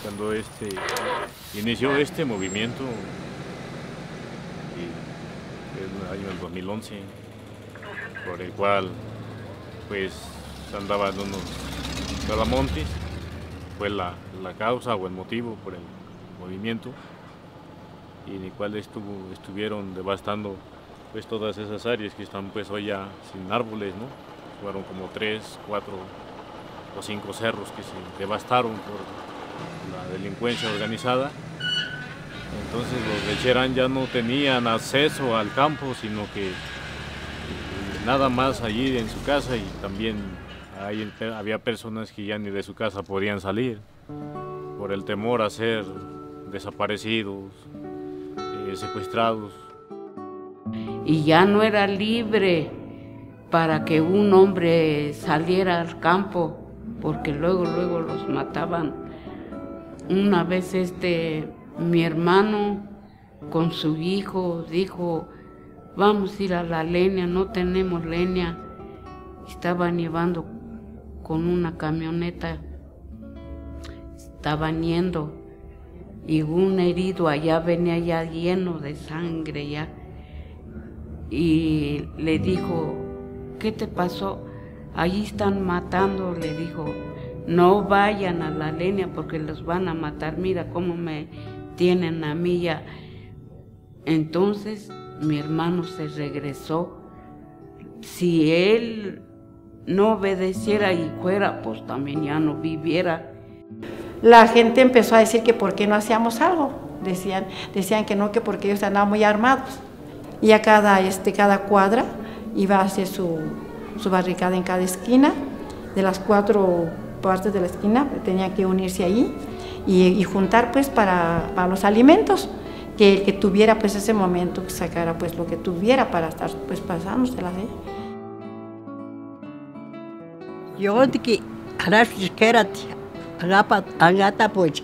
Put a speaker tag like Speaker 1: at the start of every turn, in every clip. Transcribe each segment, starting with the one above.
Speaker 1: cuando inició este movimiento, en el año 2011, por el cual pues andaban unos talamontes, fue la causa o el motivo por el movimiento, y en el cual estuvieron devastando pues todas esas áreas que están pues hoy ya sin árboles, ¿no? Fueron como 3, 4 o 5 cerros que se devastaron por la delincuencia organizada. Entonces los de Cherán ya no tenían acceso al campo, sino que nada más allí en su casa, y también había personas que ya ni de su casa podían salir por el temor a ser desaparecidos, secuestrados.
Speaker 2: Y ya no era libre para que un hombre saliera al campo, porque luego los mataban. Una vez mi hermano con su hijo dijo, vamos a ir a la leña, no tenemos leña. Estaban llevando con una camioneta, estaban yendo, y un herido allá venía ya lleno de sangre ya, y le dijo, ¿qué te pasó? Allí están matando, le dijo, no vayan a la leña porque los van a matar, mira cómo me tienen a mí ya. Entonces mi hermano se regresó. Si él no obedeciera y fuera, pues también ya no viviera.
Speaker 3: La gente empezó a decir que por qué no hacíamos algo. Decían que no, que porque ellos andaban muy armados. Y a cada cuadra iba a hacer su barricada en cada esquina. De las 4 partes de la esquina tenían que unirse ahí y juntar pues para los alimentos. Que el que tuviera pues ese momento, que sacara pues lo que tuviera para estar pues pasándoselas ahí.
Speaker 4: Yo que harás que angata pues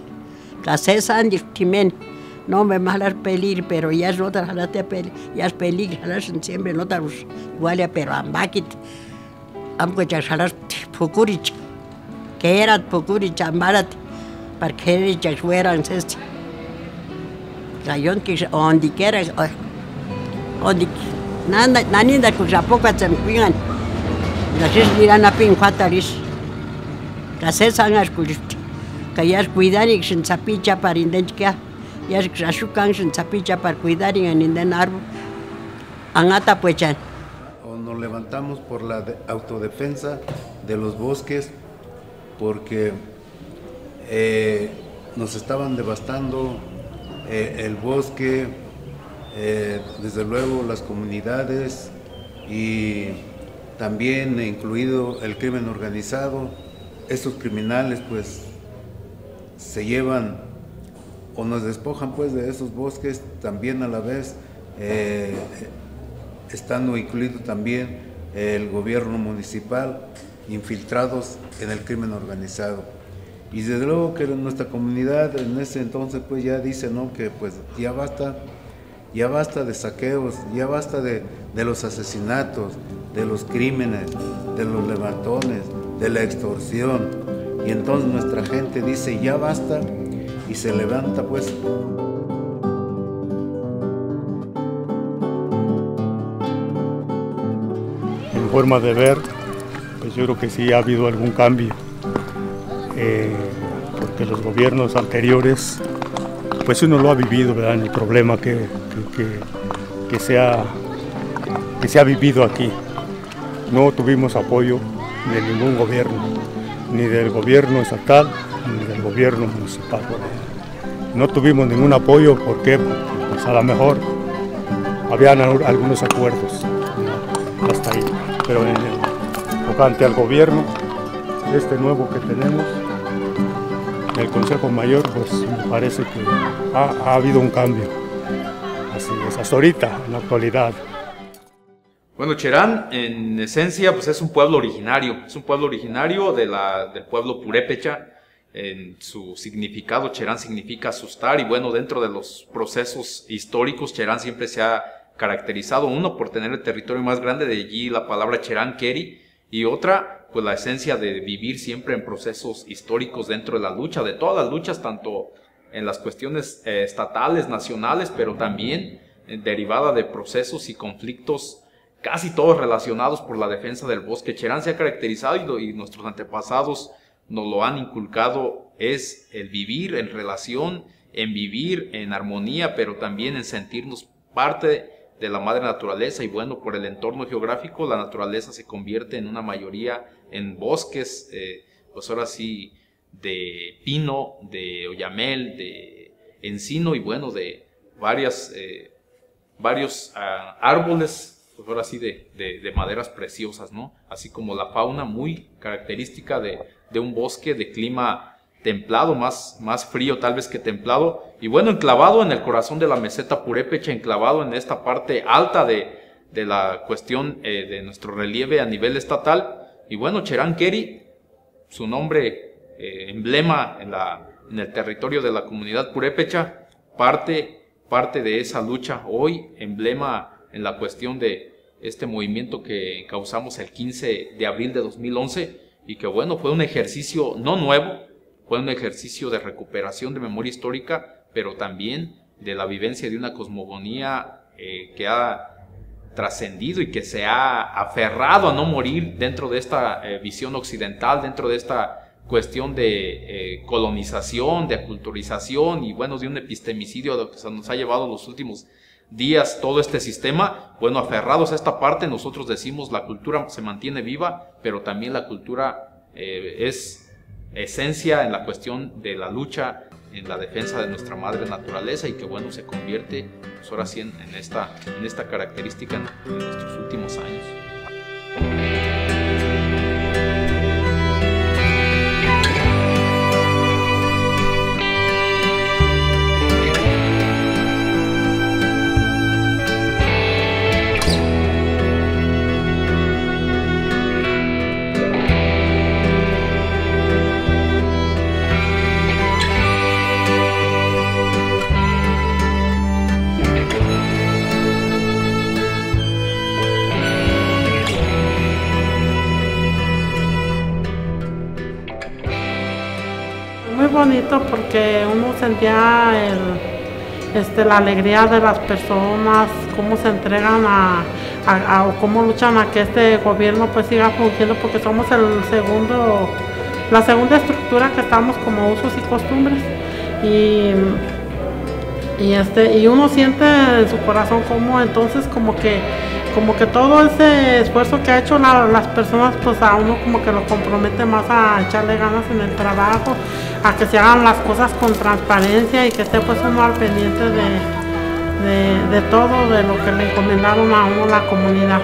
Speaker 4: casesan timen no me malas peligro, pero ya es otra jalate peligro, ya es peligro, jalas siempre no tarus igual pero ambakit amco ya jalas pukurich que era pukurich ambarat para que ya fueran Rayon que donde quiera, donde nani da cuja poca se pingan, las es miran a pin fataris, las es angas culisti, que ya es cuidar y sin zapicha para indenticar, ya es rashukan sin zapicha para cuidar y en inden árbol, angata puechan.
Speaker 5: Nos levantamos por la autodefensa de los bosques, porque nos estaban devastando. El bosque, desde luego las comunidades y también incluido el crimen organizado. Estos criminales pues se llevan o nos despojan pues de esos bosques, también a la vez estando incluido también el gobierno municipal, infiltrados en el crimen organizado. Y desde luego que nuestra comunidad en ese entonces pues ya dice, ¿no?, que pues ya basta de saqueos, ya basta de los asesinatos, de los crímenes, de los levantones, de la extorsión. Y entonces nuestra gente dice, ya basta, y se levanta pues.
Speaker 6: En forma de ver, pues yo creo que sí ha habido algún cambio. Porque los gobiernos anteriores, pues uno lo ha vivido, ¿verdad?, en el problema que se ha vivido aquí. No tuvimos apoyo de ningún gobierno, ni del gobierno estatal, ni del gobierno municipal. No tuvimos ningún apoyo, ¿por qué? Porque pues a lo mejor habían algunos acuerdos, ¿no?, hasta ahí. Pero en el tocante al gobierno, nuevo que tenemos, el Consejo Mayor, pues me parece que ha habido un cambio. Así es, hasta ahorita, en la actualidad.
Speaker 7: Bueno, Cherán, en esencia, pues es un pueblo originario. Es un pueblo originario del pueblo purépecha. En su significado, Cherán significa asustar. Y bueno, dentro de los procesos históricos, Cherán siempre se ha caracterizado, uno, por tener el territorio más grande, de allí la palabra Cherán Keri, y otra, pues la esencia de vivir siempre en procesos históricos dentro de la lucha, de todas las luchas, tanto en las cuestiones estatales, nacionales, pero también derivada de procesos y conflictos casi todos relacionados por la defensa del bosque. Cherán se ha caracterizado y nuestros antepasados nos lo han inculcado, es el vivir en relación, en vivir en armonía, pero también en sentirnos parte de la madre naturaleza. Y bueno, por el entorno geográfico, la naturaleza se convierte en una mayoría en bosques, pues ahora sí, de pino, de oyamel, de encino y bueno, de varios árboles, pues ahora sí, de maderas preciosas, ¿no? Así como la fauna muy característica de un bosque de clima templado, más frío tal vez que templado, y bueno, enclavado en el corazón de la meseta purépecha, enclavado en esta parte alta de la cuestión de nuestro relieve a nivel estatal. Y bueno, Cherán Queri, su nombre emblema en el territorio de la comunidad purépecha, parte de esa lucha, hoy emblema en la cuestión de este movimiento que causamos el 15 de abril de 2011 y que bueno, fue un ejercicio no nuevo, fue un ejercicio de recuperación de memoria histórica, pero también de la vivencia de una cosmogonía que ha trascendido y que se ha aferrado a no morir dentro de esta visión occidental, dentro de esta cuestión de colonización, de aculturización y bueno, de un epistemicidio de lo que se nos ha llevado los últimos días todo este sistema. Bueno, aferrados a esta parte, nosotros decimos la cultura se mantiene viva, pero también la cultura es esencia en la cuestión de la lucha en la defensa de nuestra madre naturaleza y que bueno, se convierte pues ahora sí en esta característica en nuestros últimos años.
Speaker 8: Muy bonito porque uno sentía la alegría de las personas, cómo se entregan o cómo luchan a que este gobierno pues siga fungiendo, porque somos la segunda estructura que estamos como usos y costumbres y uno siente en su corazón como entonces como que todo ese esfuerzo que ha hecho las personas, pues a uno como que lo compromete más a echarle ganas en el trabajo, a que se hagan las cosas con transparencia y que esté pues uno al pendiente de todo, de lo que le encomendaron a uno la comunidad.